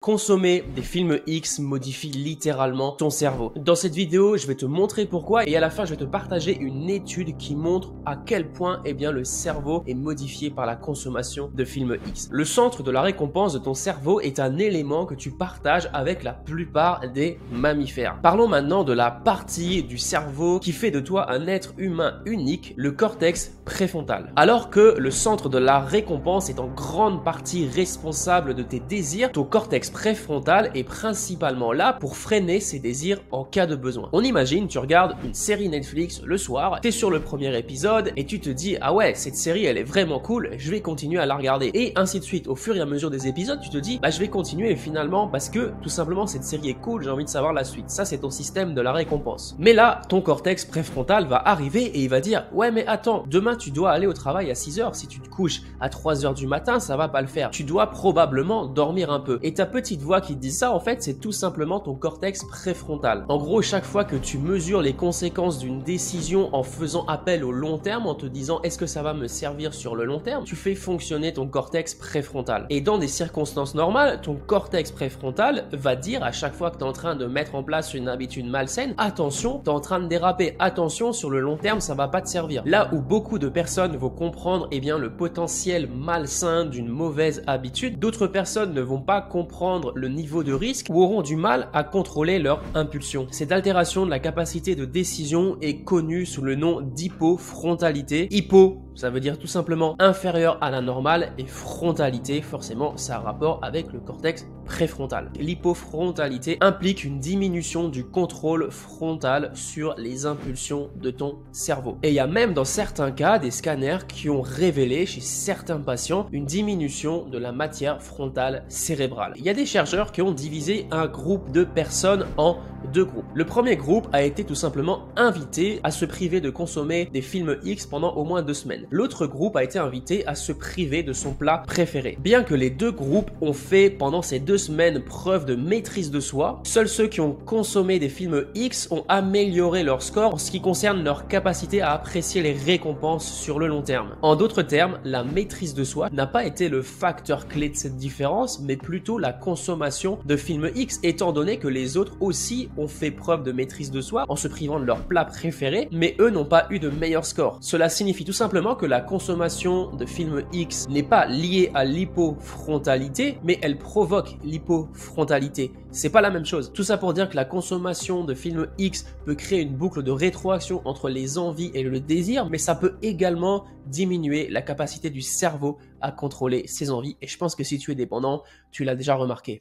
Consommer des films X modifie littéralement ton cerveau. Dans cette vidéo, je vais te montrer pourquoi et à la fin, je vais te partager une étude qui montre à quel point le cerveau est modifié par la consommation de films X. Le centre de la récompense de ton cerveau est un élément que tu partages avec la plupart des mammifères. Parlons maintenant de la partie du cerveau qui fait de toi un être humain unique, le cortex préfrontal. Alors que le centre de la récompense est en grande partie responsable de tes désirs, ton cortex préfrontal est principalement là pour freiner ses désirs en cas de besoin. On imagine, tu regardes une série Netflix le soir, t'es sur le premier épisode et tu te dis ah ouais, cette série elle est vraiment cool, je vais continuer à la regarder et ainsi de suite. Au fur et à mesure des épisodes, tu te dis bah je vais continuer finalement parce que tout simplement cette série est cool, j'ai envie de savoir la suite. Ça c'est ton système de la récompense. Mais là, ton cortex préfrontal va arriver et il va dire ouais mais attends, demain tu dois aller au travail à 6h, si tu te couches à 3h du matin, ça va pas le faire. Tu dois probablement dormir un peu. Et ta petite voix qui te dit ça, en fait, c'est tout simplement ton cortex préfrontal. En gros, chaque fois que tu mesures les conséquences d'une décision en faisant appel au long terme, en te disant est-ce que ça va me servir sur le long terme, tu fais fonctionner ton cortex préfrontal. Et dans des circonstances normales, ton cortex préfrontal va dire à chaque fois que tu es en train de mettre en place une habitude malsaine, attention, tu es en train de déraper, attention, sur le long terme, ça va pas te servir. Là où beaucoup de personnes vont comprendre le potentiel malsain d'une mauvaise habitude, d'autres personnes ne vont pas comprendre le niveau de risque ou auront du mal à contrôler leur impulsion. Cette altération de la capacité de décision est connue sous le nom d'hypofrontalité. Hypo, ça veut dire tout simplement inférieur à la normale et frontalité, forcément, ça a rapport avec le cortex préfrontal. L'hypofrontalité implique une diminution du contrôle frontal sur les impulsions de ton cerveau. Et il y a même dans certains cas des scanners qui ont révélé chez certains patients une diminution de la matière frontale cérébrale. Il y a des chercheurs qui ont divisé un groupe de personnes en deux groupes. Le premier groupe a été tout simplement invité à se priver de consommer des films X pendant au moins 2 semaines. L'autre groupe a été invité à se priver de son plat préféré. Bien que les deux groupes ont fait pendant ces 2 semaines preuve de maîtrise de soi, seuls ceux qui ont consommé des films X ont amélioré leur score en ce qui concerne leur capacité à apprécier les récompenses sur le long terme. En d'autres termes, la maîtrise de soi n'a pas été le facteur clé de cette différence, mais plutôt la consommation de films X, étant donné que les autres aussi ont fait preuve de maîtrise de soi en se privant de leur plat préféré, mais eux n'ont pas eu de meilleur score. Cela signifie tout simplement que la consommation de films X n'est pas liée à l'hypofrontalité, mais elle provoque l'hypofrontalité. C'est pas la même chose. Tout ça pour dire que la consommation de films X peut créer une boucle de rétroaction entre les envies et le désir, mais ça peut également diminuer la capacité du cerveau à contrôler ses envies. Et je pense que si tu es dépendant, tu l'as déjà remarqué.